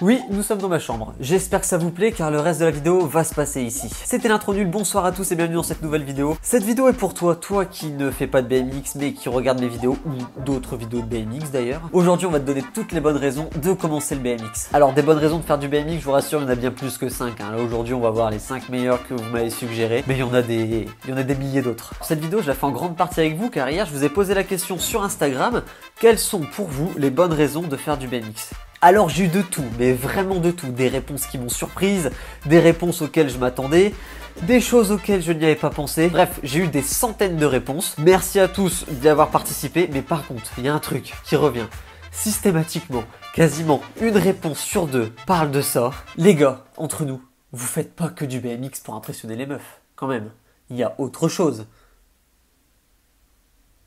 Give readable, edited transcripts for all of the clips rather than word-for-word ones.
Oui, nous sommes dans ma chambre. J'espère que ça vous plaît car le reste de la vidéo va se passer ici. C'était l'intro nul, bonsoir à tous et bienvenue dans cette nouvelle vidéo. Cette vidéo est pour toi, toi qui ne fais pas de BMX mais qui regarde mes vidéos ou d'autres vidéos de BMX d'ailleurs. Aujourd'hui on va te donner toutes les bonnes raisons de commencer le BMX. Alors des bonnes raisons de faire du BMX, je vous rassure, il y en a bien plus que 5. Là aujourd'hui on va voir les 5 meilleurs que vous m'avez suggérés, mais il y en a des milliers d'autres. Cette vidéo je la fais en grande partie avec vous car hier je vous ai posé la question sur Instagram, quelles sont pour vous les bonnes raisons de faire du BMX ? Alors j'ai eu de tout, mais vraiment de tout, des réponses qui m'ont surprise, des réponses auxquelles je m'attendais, des choses auxquelles je n'y avais pas pensé. Bref, j'ai eu des centaines de réponses. Merci à tous d'y avoir participé, mais par contre, il y a un truc qui revient systématiquement, quasiment une réponse sur deux parle de ça. Les gars, entre nous, vous faites pas que du BMX pour impressionner les meufs, quand même. Il y a autre chose.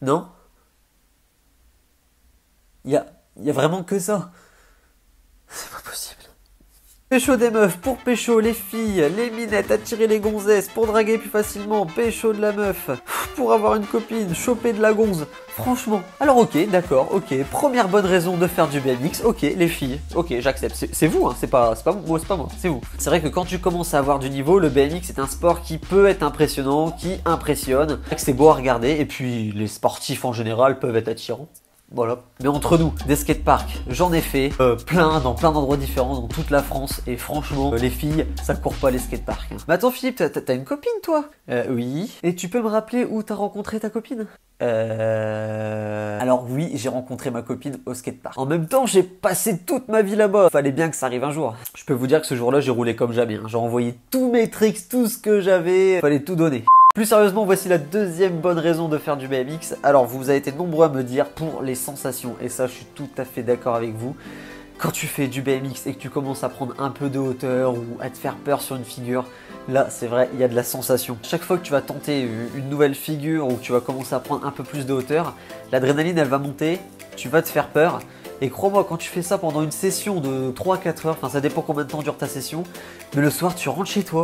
Non ? Il y a vraiment que ça. C'est pas possible. Pécho des meufs, pour pécho les filles, les minettes, attirer les gonzesses, pour draguer plus facilement, pécho de la meuf, pour avoir une copine, choper de la gonze. Franchement. Alors ok, d'accord, ok. Première bonne raison de faire du BMX, ok, les filles. Ok, j'accepte. C'est vous, hein, c'est pas moi, c'est vous. C'est vrai que quand tu commences à avoir du niveau, le BMX est un sport qui peut être impressionnant, qui impressionne. C'est beau à regarder, et puis les sportifs en général peuvent être attirants. Voilà. Mais entre nous, des skateparks, j'en ai fait plein dans plein d'endroits différents dans toute la France et franchement, les filles, ça court pas les skateparks. Mais attends Philippe, t'as une copine toi ? Oui. Et tu peux me rappeler où t'as rencontré ta copine ? Alors oui, j'ai rencontré ma copine au skatepark. En même temps, j'ai passé toute ma vie là-bas. Fallait bien que ça arrive un jour. Je peux vous dire que ce jour-là, j'ai roulé comme jamais. J'ai envoyé tous mes tricks, tout ce que j'avais. Fallait tout donner. Plus sérieusement, voici la deuxième bonne raison de faire du BMX. Alors, vous avez été nombreux à me dire pour les sensations, et ça, je suis tout à fait d'accord avec vous. Quand tu fais du BMX et que tu commences à prendre un peu de hauteur ou à te faire peur sur une figure, là, c'est vrai, il y a de la sensation. Chaque fois que tu vas tenter une nouvelle figure ou que tu vas commencer à prendre un peu plus de hauteur, l'adrénaline, elle va monter, tu vas te faire peur. Et crois-moi, quand tu fais ça pendant une session de 3-4 heures, enfin ça dépend combien de temps dure ta session, mais le soir, tu rentres chez toi,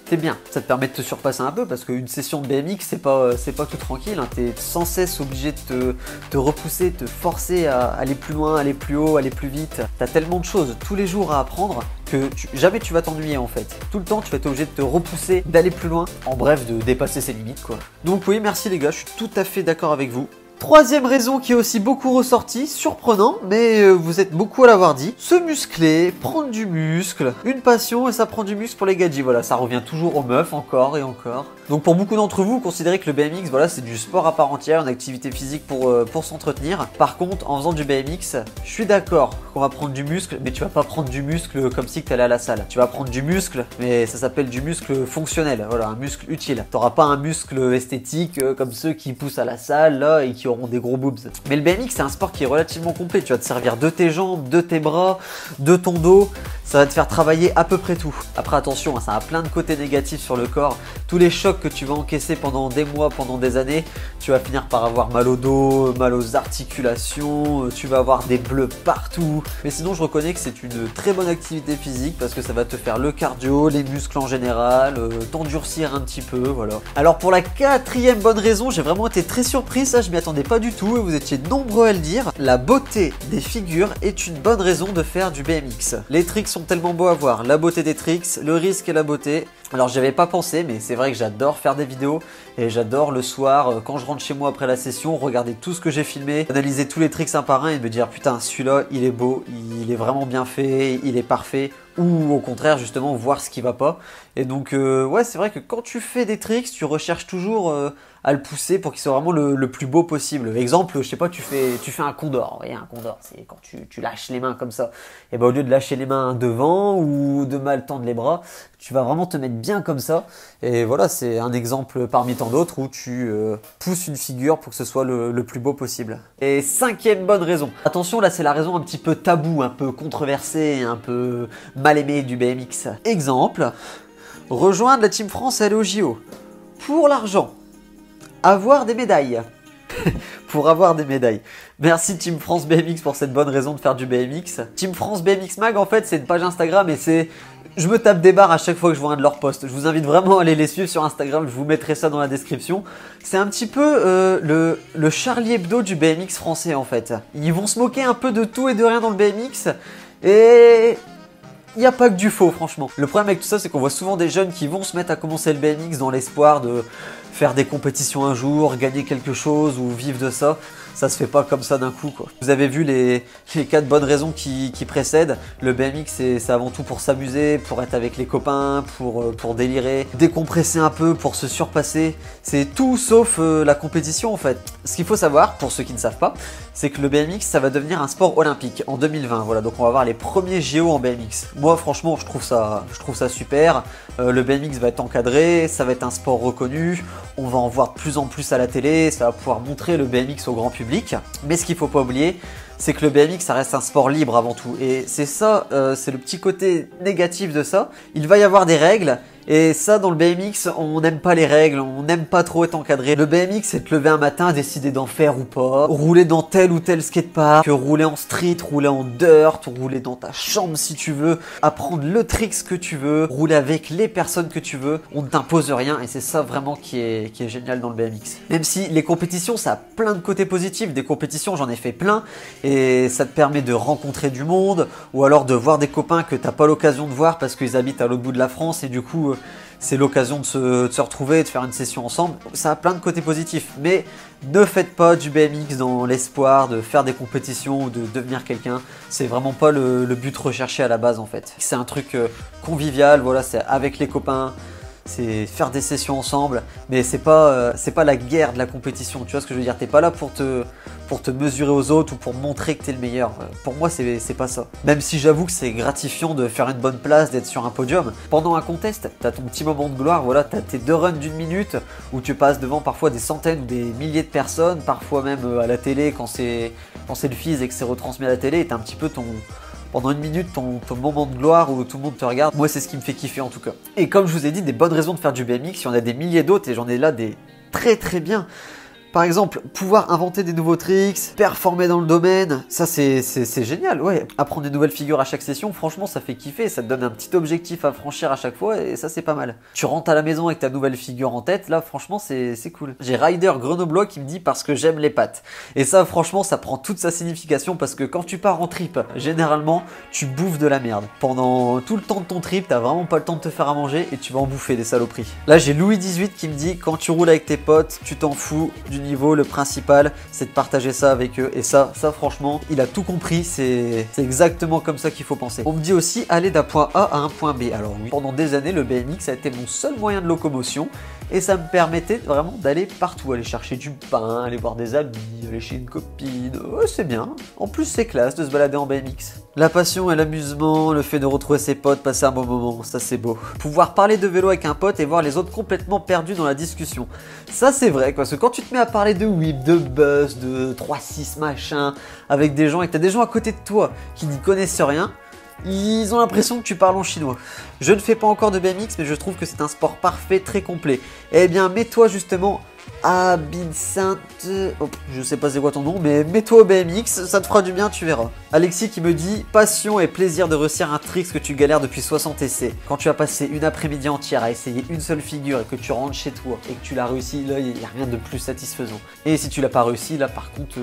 t'es bien, ça te permet de te surpasser un peu parce qu'une session de BMX c'est pas tout tranquille, hein. T'es sans cesse obligé de te repousser, te forcer à aller plus loin, aller plus haut, aller plus vite. T'as tellement de choses tous les jours à apprendre que jamais tu vas t'ennuyer en fait. Tout le temps tu vas être obligé de te repousser, d'aller plus loin, en bref de dépasser ses limites quoi. Donc oui, merci les gars, je suis tout à fait d'accord avec vous. Troisième raison qui est aussi beaucoup ressortie, surprenant, mais vous êtes beaucoup à l'avoir dit, se muscler, prendre du muscle, une passion et ça prend du muscle pour les gadgets, voilà, ça revient toujours aux meufs encore et encore. Donc pour beaucoup d'entre vous, considérez que le BMX, voilà, c'est du sport à part entière, une activité physique pour s'entretenir. Par contre, en faisant du BMX, je suis d'accord qu'on va prendre du muscle, mais tu vas pas prendre du muscle comme si tu allais à la salle. Tu vas prendre du muscle, mais ça s'appelle du muscle fonctionnel, voilà, un muscle utile. T'auras pas un muscle esthétique comme ceux qui poussent à la salle là et qui auront des gros boobs. Mais le BMX c'est un sport qui est relativement complet, tu vas te servir de tes jambes, de tes bras, de ton dos, ça va te faire travailler à peu près tout. Après attention, hein, ça a plein de côtés négatifs sur le corps, tous les chocs que tu vas encaisser pendant des mois, pendant des années, tu vas finir par avoir mal au dos, mal aux articulations, tu vas avoir des bleus partout. Mais sinon je reconnais que c'est une très bonne activité physique parce que ça va te faire le cardio, les muscles en général, t'endurcir un petit peu, voilà. Alors pour la quatrième bonne raison, j'ai vraiment été très surpris, ça je m'y attendais pas du tout et vous étiez nombreux à le dire. La beauté des figures est une bonne raison de faire du BMX. Les tricks sont tellement beaux à voir, la beauté des tricks, le risque et la beauté. Alors j'y avais pas pensé, mais c'est vrai que j'adore faire des vidéos et j'adore le soir, quand je rentre chez moi après la session, regarder tout ce que j'ai filmé, analyser tous les tricks un par un et me dire putain celui-là il est beau, il est vraiment bien fait, il est parfait, ou au contraire justement voir ce qui va pas. Et donc ouais, c'est vrai que quand tu fais des tricks, tu recherches toujours à le pousser pour qu'il soit vraiment le plus beau possible. Exemple, je sais pas, tu fais un condor. Vous voyez, un condor, c'est quand tu lâches les mains comme ça. Et ben au lieu de lâcher les mains devant ou de mal tendre les bras, tu vas vraiment te mettre bien comme ça. Et voilà, c'est un exemple parmi tant d'autres où tu pousses une figure pour que ce soit le plus beau possible. Et cinquième bonne raison. Attention, là c'est la raison un petit peu tabou, un peu controversée, un peu mal aimée du BMX. Exemple, rejoindre la Team France et aller au JO. Pour l'argent. Avoir des médailles. pour avoir des médailles. Merci Team France BMX pour cette bonne raison de faire du BMX. Team France BMX Mag, en fait, c'est une page Instagram et c'est... Je me tape des barres à chaque fois que je vois un de leurs posts. Je vous invite vraiment à aller les suivre sur Instagram, je vous mettrai ça dans la description. C'est un petit peu le Charlie Hebdo du BMX français en fait. Ils vont se moquer un peu de tout et de rien dans le BMX et... Il n'y a pas que du faux franchement. Le problème avec tout ça c'est qu'on voit souvent des jeunes qui vont se mettre à commencer le BMX dans l'espoir de faire des compétitions un jour, gagner quelque chose ou vivre de ça. Ça se fait pas comme ça d'un coup quoi. Vous avez vu les 4 bonnes raisons qui précèdent. Le BMX c'est avant tout pour s'amuser, pour être avec les copains, pour délirer, décompresser un peu, pour se surpasser. C'est tout sauf la compétition en fait. Ce qu'il faut savoir, pour ceux qui ne savent pas, c'est que le BMX ça va devenir un sport olympique en 2020. Voilà, donc on va avoir les premiers JO en BMX. Moi franchement je trouve ça super. Le BMX va être encadré, ça va être un sport reconnu. On va en voir de plus en plus à la télé, ça va pouvoir montrer le BMX au grand public. Mais ce qu'il ne faut pas oublier, c'est que le BMX ça reste un sport libre avant tout. Et c'est ça, c'est le petit côté négatif de ça. Il va y avoir des règles. Et ça, dans le BMX, on n'aime pas les règles, on n'aime pas trop être encadré. Le BMX, c'est te lever un matin, décider d'en faire ou pas, rouler dans tel ou tel skatepark, rouler en street, rouler en dirt, rouler dans ta chambre si tu veux, apprendre le tricks que tu veux, rouler avec les personnes que tu veux. On ne t'impose rien et c'est ça vraiment qui est génial dans le BMX. Même si les compétitions, ça a plein de côtés positifs. Des compétitions, j'en ai fait plein et ça te permet de rencontrer du monde ou alors de voir des copains que t'as pas l'occasion de voir parce qu'ils habitent à l'autre bout de la France et du coup... c'est l'occasion de se retrouver et de faire une session ensemble. Ça a plein de côtés positifs. Mais ne faites pas du BMX dans l'espoir de faire des compétitions ou de devenir quelqu'un. C'est vraiment pas le but recherché à la base en fait. C'est un truc convivial, voilà, c'est avec les copains. C'est faire des sessions ensemble, mais c'est pas la guerre de la compétition, tu vois ce que je veux dire, t'es pas là pour te mesurer aux autres ou pour montrer que t'es le meilleur. Pour moi c'est pas ça. Même si j'avoue que c'est gratifiant de faire une bonne place, d'être sur un podium. Pendant un contest, t'as ton petit moment de gloire, voilà, t'as tes 2 runs d'1 minute où tu passes devant parfois des centaines ou des milliers de personnes, parfois même à la télé quand c'est le FIS et que c'est retransmis à la télé, et t'as un petit peu pendant 1 minute, ton moment de gloire où tout le monde te regarde. Moi, c'est ce qui me fait kiffer en tout cas. Et comme je vous ai dit, des bonnes raisons de faire du BMX, il y en a des milliers d'autres et j'en ai là des très très bien. Par exemple, pouvoir inventer des nouveaux tricks, performer dans le domaine, ça c'est génial, ouais. Apprendre des nouvelles figures à chaque session, franchement ça fait kiffer, ça te donne un petit objectif à franchir à chaque fois et ça c'est pas mal. Tu rentres à la maison avec ta nouvelle figure en tête, là franchement c'est cool. J'ai Ryder Grenoblois qui me dit parce que j'aime les pâtes. Et ça franchement ça prend toute sa signification parce que quand tu pars en trip, généralement tu bouffes de la merde. Pendant tout le temps de ton trip, t'as vraiment pas le temps de te faire à manger et tu vas en bouffer des saloperies. Là j'ai Louis 18 qui me dit quand tu roules avec tes potes, tu t'en fous du niveau, le principal c'est de partager ça avec eux et ça franchement il a tout compris, c'est exactement comme ça qu'il faut penser. On me dit aussi aller d'un point A à un point B. Alors oui, pendant des années le BMX a été mon seul moyen de locomotion et ça me permettait vraiment d'aller partout, aller chercher du pain, aller voir des amis, aller chez une copine, c'est bien. En plus c'est classe de se balader en BMX. La passion et l'amusement, le fait de retrouver ses potes, passer un bon moment, ça c'est beau. Pouvoir parler de vélo avec un pote et voir les autres complètement perdus dans la discussion. Ça c'est vrai, parce que quand tu te mets à parler de whip, de buzz, de 3-6 machin, avec des gens et que t'as des gens à côté de toi qui n'y connaissent rien, ils ont l'impression que tu parles en chinois. Je ne fais pas encore de BMX, mais je trouve que c'est un sport parfait, très complet. Eh bien, mets-toi justement à Vincent... Oh, je sais pas c'est quoi ton nom, mais mets-toi au BMX, ça te fera du bien, tu verras. Alexis qui me dit « Passion et plaisir de réussir un trick que tu galères depuis 60 essais. Quand tu as passé une après-midi entière à essayer une seule figure et que tu rentres chez toi et que tu l'as réussi, là, il n'y a rien de plus satisfaisant. Et si tu l'as pas réussi, là, par contre,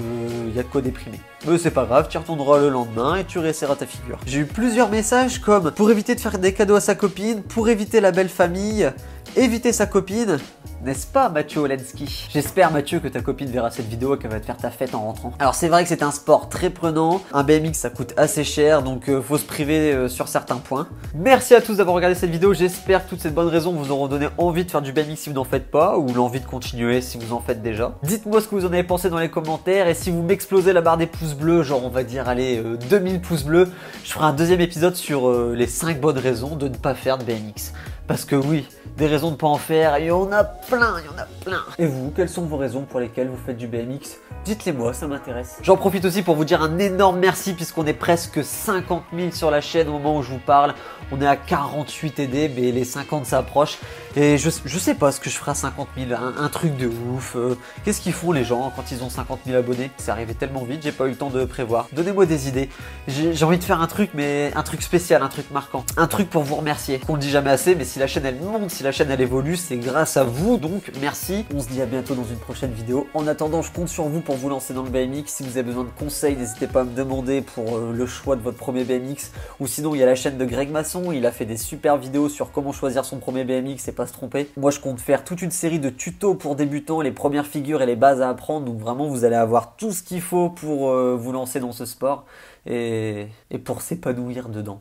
il y a de quoi déprimer. Mais c'est pas grave, tu retourneras le lendemain et tu réessayeras ta figure. » J'ai eu plusieurs messages comme « Pour éviter de faire des cadeaux à sa copine, pour éviter la belle famille, éviter sa copine. » N'est-ce pas Mathieu Olensky? J'espère Mathieu que ta copine verra cette vidéo et qu'elle va te faire ta fête en rentrant. Alors c'est vrai que c'est un sport très prenant, un BMX ça coûte assez cher donc faut se priver sur certains points. Merci à tous d'avoir regardé cette vidéo, j'espère que toutes ces bonnes raisons vous auront donné envie de faire du BMX si vous n'en faites pas ou l'envie de continuer si vous en faites déjà. Dites-moi ce que vous en avez pensé dans les commentaires et si vous m'explosez la barre des pouces bleus, genre on va dire allez 2000 pouces bleus, je ferai un deuxième épisode sur les 5 bonnes raisons de ne pas faire de BMX. Parce que oui, des raisons de ne pas en faire, il y en a plein, il y en a plein. Et vous, quelles sont vos raisons pour lesquelles vous faites du BMX? Dites-les moi, ça m'intéresse. J'en profite aussi pour vous dire un énorme merci puisqu'on est presque 50 000 sur la chaîne au moment où je vous parle. On est à 48 aidés, mais les 50 s'approchent. Et je sais pas ce que je ferai à 50 000, un truc de ouf. Qu'est-ce qu'ils font les gens quand ils ont 50 000 abonnés? C'est arrivé tellement vite, j'ai pas eu le temps de prévoir. Donnez-moi des idées. J'ai envie de faire un truc, mais un truc spécial, un truc marquant. Un truc pour vous remercier. Qu'on le dit jamais assez, mais si la chaîne elle monte, si la chaîne elle évolue, c'est grâce à vous. Donc merci. On se dit à bientôt dans une prochaine vidéo. En attendant, je compte sur vous pour vous lancer dans le BMX. Si vous avez besoin de conseils, n'hésitez pas à me demander pour le choix de votre premier BMX. Ou sinon, il y a la chaîne de Greg Masson. Il a fait des super vidéos sur comment choisir son premier BMX et pas se tromper. Moi, je compte faire toute une série de tutos pour débutants, les premières figures et les bases à apprendre. Donc vraiment, vous allez avoir tout ce qu'il faut pour vous lancer dans ce sport et pour s'épanouir dedans.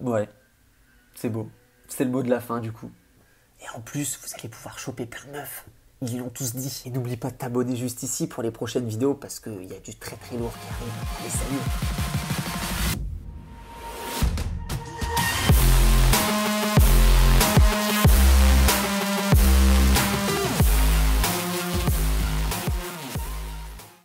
Ouais, c'est beau. C'est le mot de la fin du coup. Et en plus, vous allez pouvoir choper plein de meufs. Ils l'ont tous dit. Et n'oublie pas de t'abonner juste ici pour les prochaines vidéos parce qu'il y a du très très lourd qui arrive. Allez, salut!